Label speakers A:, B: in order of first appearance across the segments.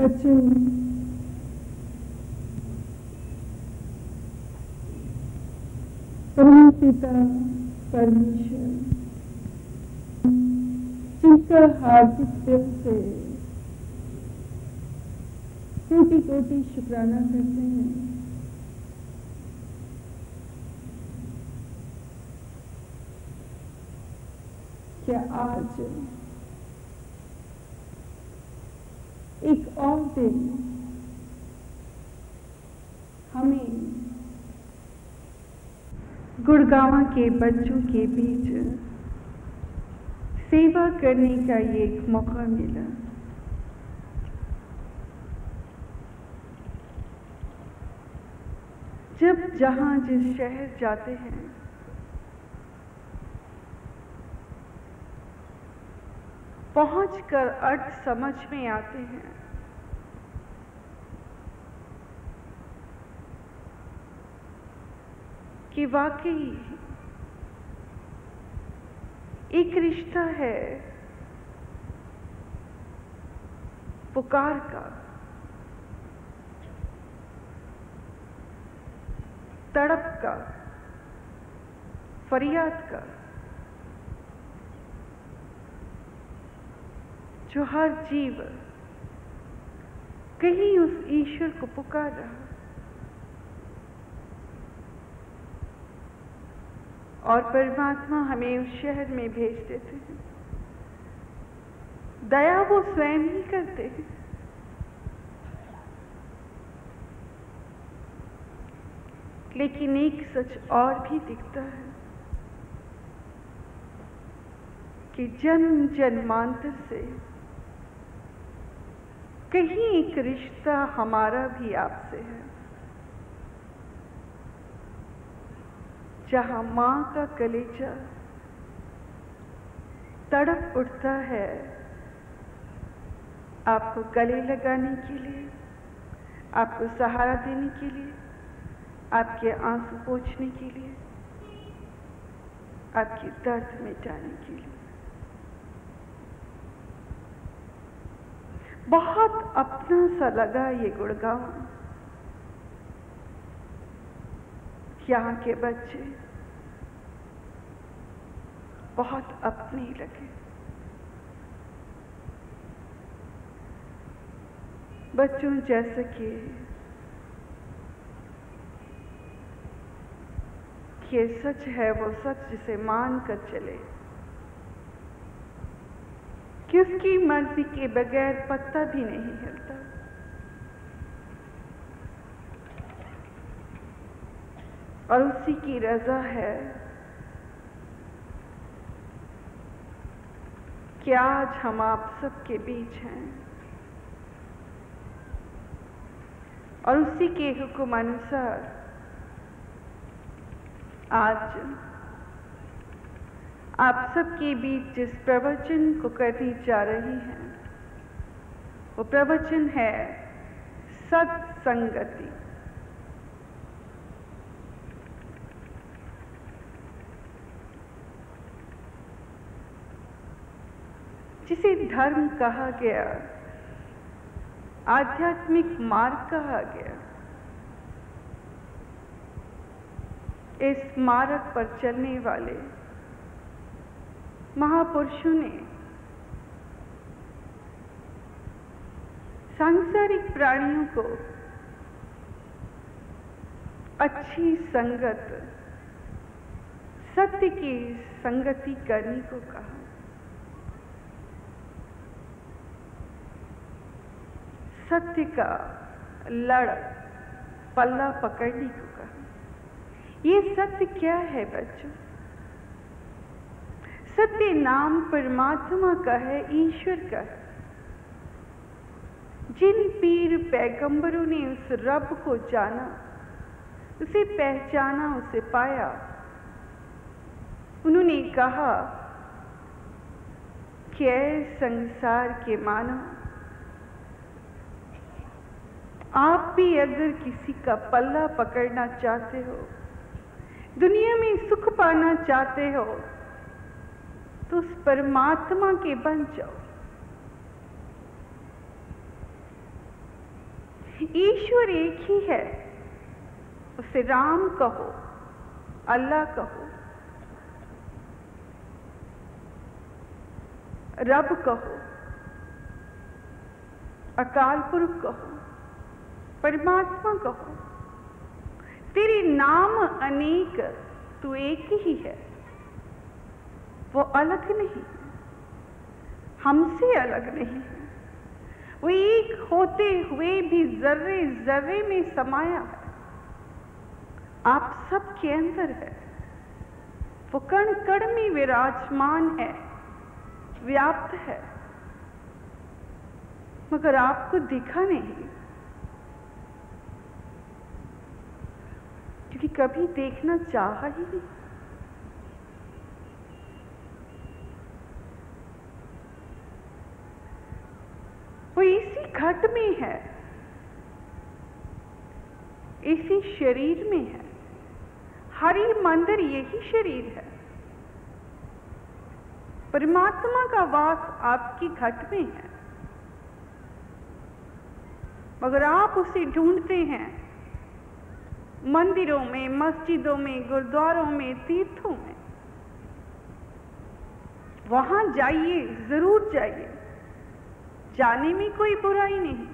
A: बच्चों, परम पिता परमेश्वर जिनका हार्दिक दिल से कोटि कोटि शुक्राना करते हैं, क्या आज एक और दिन हमें गुड़गांव के बच्चों के बीच सेवा करने का ये एक मौका मिला। जब जहां जिस शहर जाते हैं, पहुंचकर अर्थ समझ में आते हैं कि वाकई एक रिश्ता है पुकार का, तड़प का, फरियाद का, जो हर जीव कहीं उस ईश्वर को पुकार रहा और परमात्मा हमें उस शहर में भेज देते हैं। दया वो स्वयं ही करते हैं, लेकिन एक सच और भी दिखता है कि जन्म जन्मांतर से कहीं एक रिश्ता हमारा भी आपसे है, जहां मां का कलेजा तड़प उठता है आपको गले लगाने के लिए, आपको सहारा देने के लिए, आपके आंसू पोंछने के लिए, आपकी दर्द मिटाने के लिए। बहुत अपना सा लगा ये गुड़गांव। यहाँ के बच्चे बहुत अपने लगे। बच्चों, जैसे कि ये सच है वो सच जिसे मान कर चले कि उसकी मर्जी के बगैर पत्ता भी नहीं हिलता। और उसी की रजा है कि आज हम आप सबके बीच हैं और उसी के हुक्म अनुसार आज आप सबके बीच जिस प्रवचन को करनी जा रही हैं, वो प्रवचन है सत्संगति। जिसे धर्म कहा गया, आध्यात्मिक मार्ग कहा गया, इस मार्ग पर चलने वाले महापुरुषों ने सांसारिक प्राणियों को अच्छी संगत, सत्य की संगति करने को कहा। सत्य का लड़ पल्ला पकड़ने को कहा। ये सत्य क्या है बच्चों? सत्य नाम परमात्मा का है, ईश्वर का है। जिन पीर पैगंबरों ने उस रब को जाना, उसे पहचाना, उसे पाया, उन्होंने कहा कि ऐ संसार के मानव, आप भी अगर किसी का पल्ला पकड़ना चाहते हो, दुनिया में सुख पाना चाहते हो, तो उस परमात्मा के बन जाओ। ईश्वर एक ही है, उसे राम कहो, अल्लाह कहो, रब कहो, अकाल पुरख कहो, परमात्मा कहो। तेरे नाम अनेक, तू एक ही है, वो अलग नहीं, हमसे अलग नहीं है। वो एक होते हुए भी जर्रे जर्रे में समाया है, आप सबके अंदर है। वो कण कण में विराजमान है, व्याप्त है, मगर आपको दिखा नहीं, क्योंकि कभी देखना चाहा ही नहीं। वो इसी घट में है, इसी शरीर में है। हरि मंदिर यही शरीर है। परमात्मा का वास आपकी घट में है, मगर आप उसे ढूंढते हैं मंदिरों में, मस्जिदों में, गुरुद्वारों में, तीर्थों में। वहां जाइए, जरूर जाइए, जाने में कोई बुराई नहीं,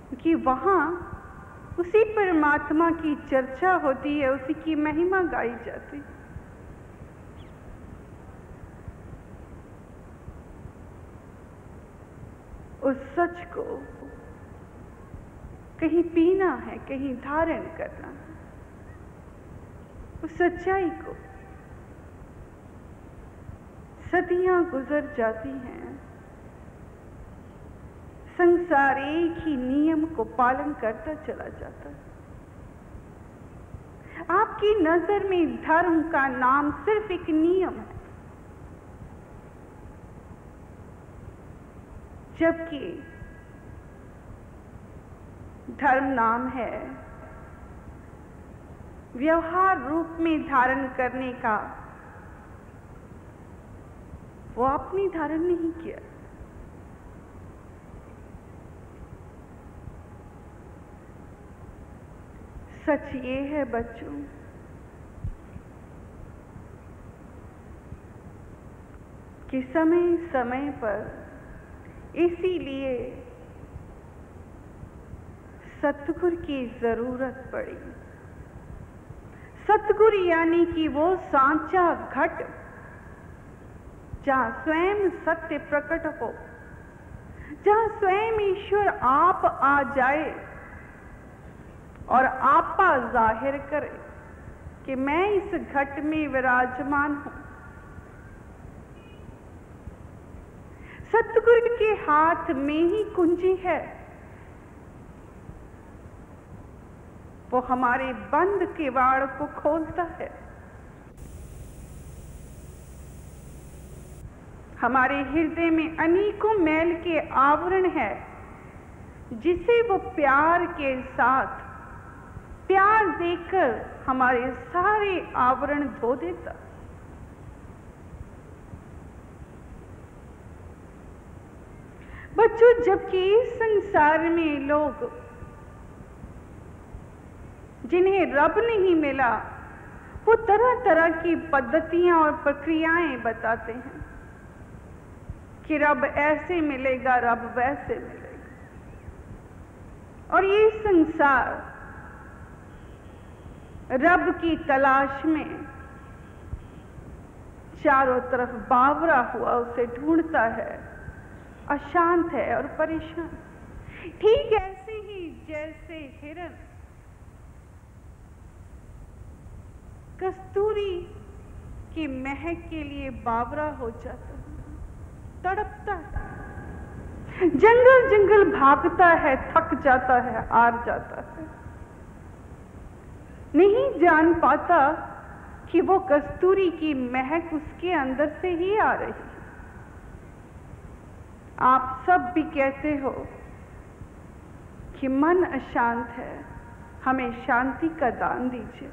A: क्योंकि वहां उसी परमात्मा की चर्चा होती है, उसी की महिमा गाई जाती है। उस सच को कहीं पीना है, कहीं धारण करना है, उस सच्चाई को। सदियां गुजर जाती हैं, संसार एक ही नियम को पालन करता चला जाता है। आपकी नजर में धर्म का नाम सिर्फ एक नियम है, जबकि धर्म नाम है व्यवहार रूप में धारण करने का। वो आपने धारण नहीं किया। सच ये है बच्चों, कि समय समय पर इसीलिए सतगुरु की जरूरत पड़ी। सतगुरु यानी कि वो सांचा घट जहां स्वयं सत्य प्रकट हो, जहां स्वयं ईश्वर आप आ जाए और आपा जाहिर करे कि मैं इस घट में विराजमान हूं। सतगुरु के हाथ में ही कुंजी है, वो हमारे बंद किवाड़ को खोलता है, हमारे हृदय में अनेकों मैल के आवरण है, जिसे वो प्यार के साथ प्यार देकर हमारे सारे आवरण धो देता। बच्चों, जबकि इस संसार में लोग जिन्हें रब नहीं मिला, वो तरह तरह की पद्धतियां और प्रक्रियाएं बताते हैं कि रब ऐसे मिलेगा, रब वैसे मिलेगा। और ये संसार रब की तलाश में चारों तरफ बावरा हुआ उसे ढूंढता है, अशांत है और परेशान। ठीक ऐसे ही जैसे हिरन कस्तूरी की महक के लिए बावरा हो जाता है, तड़पता है, जंगल जंगल भागता है, थक जाता है, हार जाता है, नहीं जान पाता कि वो कस्तूरी की महक उसके अंदर से ही आ रही है। आप सब भी कहते हो कि मन अशांत है, हमें शांति का दान दीजिए।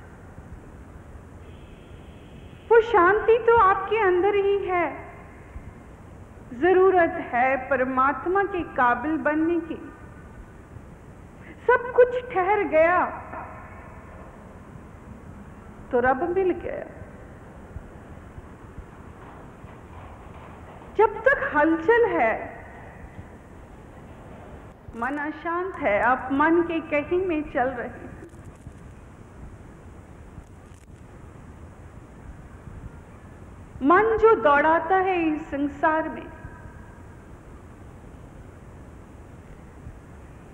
A: वो शांति तो आपके अंदर ही है, जरूरत है परमात्मा के काबिल बनने की। सब कुछ ठहर गया तो रब मिल गया। जब तक हलचल है, मन अशांत है, आप मन के कहीं में चल रहे हैं। मन जो दौड़ाता है इस संसार में,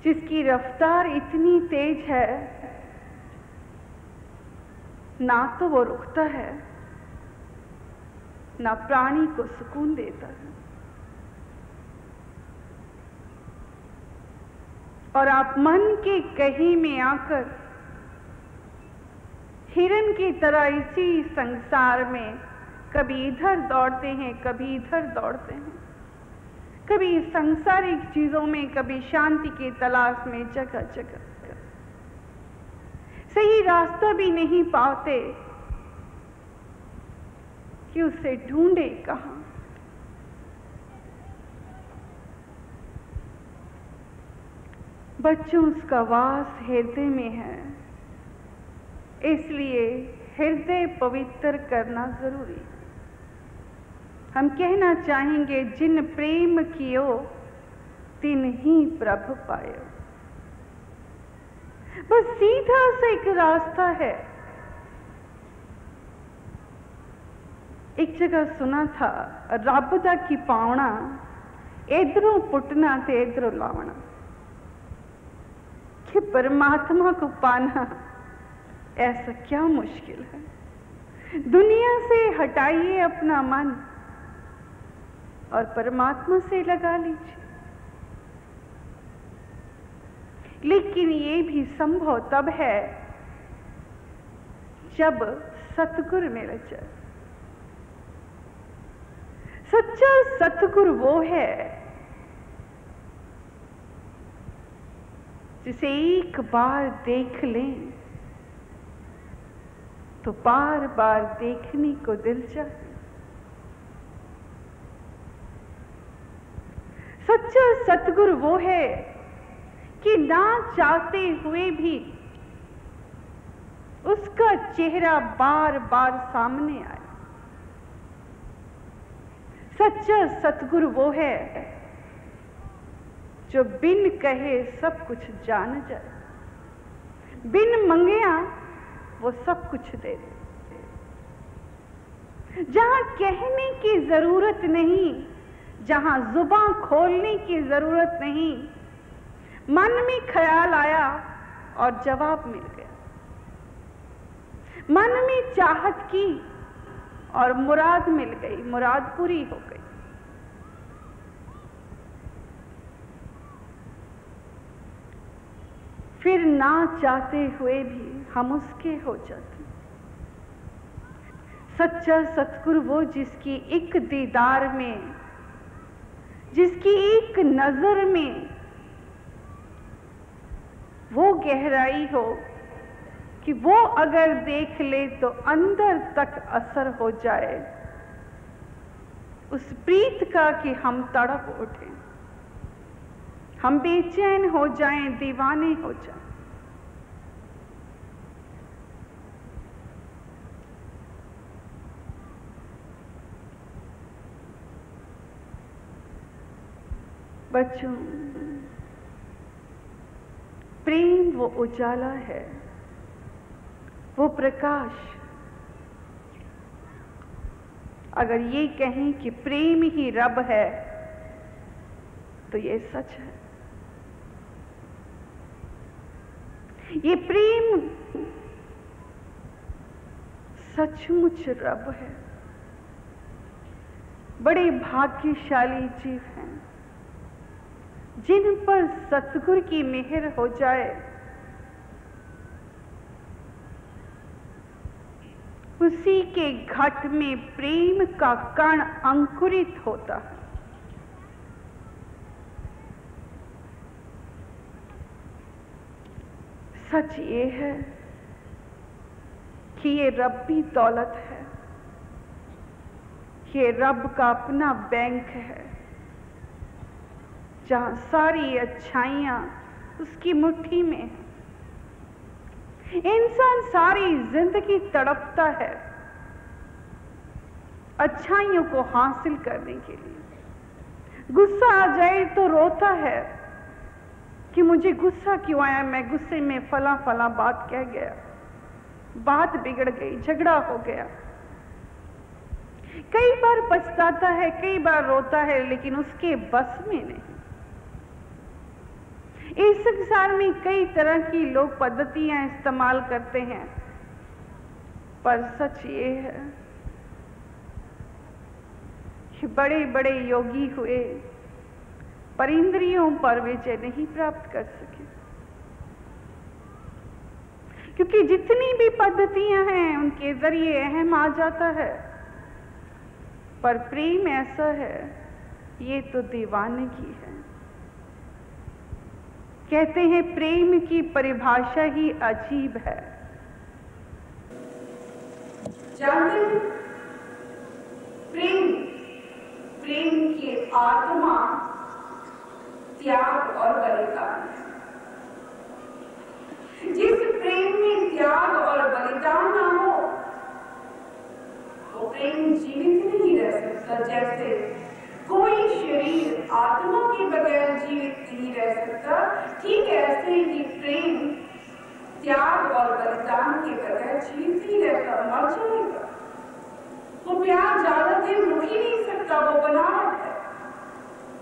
A: जिसकी रफ्तार इतनी तेज है, ना तो वो रुकता है, ना प्राणी को सुकून देता है। और आप मन के कहीं में आकर हिरन की तरह इसी संसार में कभी इधर दौड़ते हैं, कभी इधर दौड़ते हैं, कभी सांसारिक चीजों में, कभी शांति की तलाश में, जगह जगह सही रास्ता भी नहीं पाते कि उसे ढूंढे कहां। बच्चों, उसका वास हृदय में है, इसलिए हृदय पवित्र करना जरूरी है। हम कहना चाहेंगे, जिन प्रेम कियो तिन ही प्रभु पायो। बस सीधा सा एक रास्ता है। एक जगह सुना था, रब दा की पावना इधरों पुटना ते इधरों लावना। कि परमात्मा को पाना ऐसा क्या मुश्किल है। दुनिया से हटाइए अपना मन और परमात्मा से लगा लीजिए। लेकिन ये भी संभव तब है जब सतगुरु मिल जाए। सच्चा सतगुरु वो है जिसे एक बार देख लें तो बार बार देखने को दिल चाहे। सच्चा सतगुरु वो है कि ना चाहते हुए भी उसका चेहरा बार बार सामने आए। सच्चा सतगुरु वो है जो बिन कहे सब कुछ जान जाए, बिन मंगया वो सब कुछ दे दे। जहां कहने की जरूरत नहीं, जहां जुबान खोलने की जरूरत नहीं, मन में ख्याल आया और जवाब मिल गया। मन में चाहत की और मुराद मिल गई, मुराद पूरी हो गई। फिर ना चाहते हुए भी हम उसके हो जाते। सच्चा सतगुरु वो जिसकी एक दीदार में, जिसकी एक नजर में वो गहराई हो कि वो अगर देख ले तो अंदर तक असर हो जाए उस प्रीत का कि हम तड़प उठें, हम बेचैन हो जाएं, दीवाने हो जाएं। बच्चों, प्रेम वो उजाला है, वो प्रकाश। अगर ये कहें कि प्रेम ही रब है तो ये सच है। ये प्रेम सचमुच रब है। बड़े भाग्यशाली जीव हैं जिन पर सतगुरु की मेहर हो जाए, उसी के घट में प्रेम का कण अंकुरित होता है। सच ये है कि ये रब्बी दौलत है, ये रब का अपना बैंक है। जहां सारी अच्छाइयां उसकी मुट्ठी में है। इंसान सारी जिंदगी तड़पता है अच्छाइयों को हासिल करने के लिए। गुस्सा आ जाए तो रोता है कि मुझे गुस्सा क्यों आया, मैं गुस्से में फला फला बात कह गया, बात बिगड़ गई, झगड़ा हो गया। कई बार पछताता है, कई बार रोता है, लेकिन उसके बस में नहीं। इस संसार में कई तरह की लोग पद्धतियां इस्तेमाल करते हैं, पर सच ये है कि बड़े बड़े योगी हुए पर इंद्रियों पर विजय नहीं प्राप्त कर सके, क्योंकि जितनी भी पद्धतियां हैं उनके जरिए अहम आ जाता है, पर प्रेम ऐसा है, ये तो दीवानगी है। कहते हैं प्रेम की परिभाषा ही अजीब है। जानते हैं प्रेम की आत्मा त्याग और बलिदान है। जिस प्रेम में त्याग और बलिदान ना हो वो प्रेम जीवित नहीं रह सकता। जैसे कोई शरीर आत्मा के बगैर जीवित नहीं रह सकता, ठीक ऐसे ही प्रेम त्याग और बलिदान के बगैर जीवित नहीं रहता, मर जाएगा। वो प्यार ज्यादा दिन रुक ही नहीं सकता, वो बनावट है।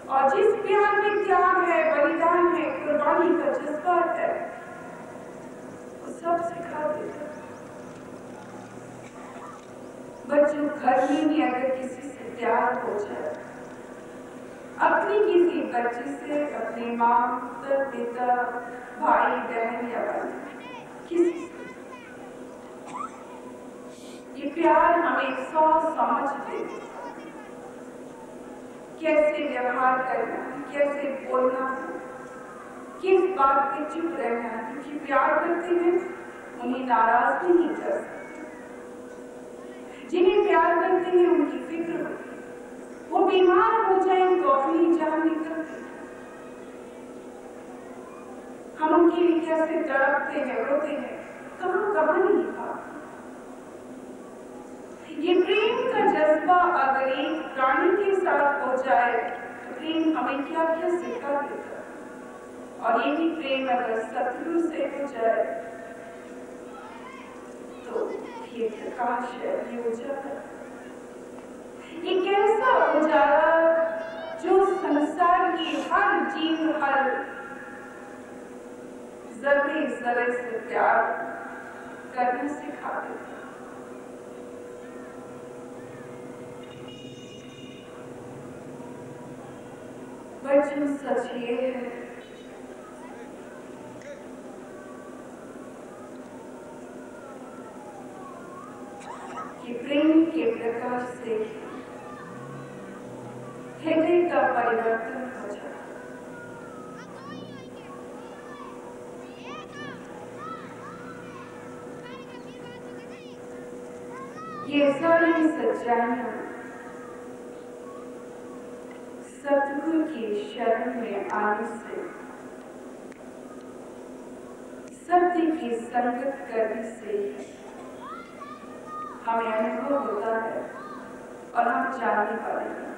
A: और जिस प्यार में त्याग है, बलिदान है, कुर्बानी का जज्बा है, वो सब सिखा देता। बच्चों, घर में अगर किसी से प्यार हो जाए, अपनी किसी बच्चे से, अपने माँ पिता, भाई बहन या किसी से, ये प्यार हमें सोच समझ दे कैसे व्यवहार करना है, कैसे बोलना है, किस बात पे चुप रहना है, क्योंकि प्यार करते हैं उन्हें नाराज नहीं कर सकते। जिन्हें प्यार करते हैं उनकी फिक्र होती है, वो बीमार हो जाए तो अपनी जान निकलती। हम उनके लिए कैसे तड़पते हैं, रोते हैं, कहां नहीं पाते। ये प्रेम का जज्बा अगर एक प्राणी के साथ हो जाए तो प्रेम हमें क्या क्या सिखा देता, और यही प्रेम अगर शत्रु से हो जाए तो ये प्रकाश है, ये उजाला। ये कैसा उजाला जो संसार की हर जीव, हर जर्रे जर्रे से प्यार करना सिखा देता। बच्चों, सच ये है कि प्रेम के प्रकाश से हृदय का परिवर्तन हो जाए। ये सारी सच्चाइयां सतगुरु की शरण में आने से, सत्य की संगत करने से हमें अनुभव होता है और हम जानने पाते हैं।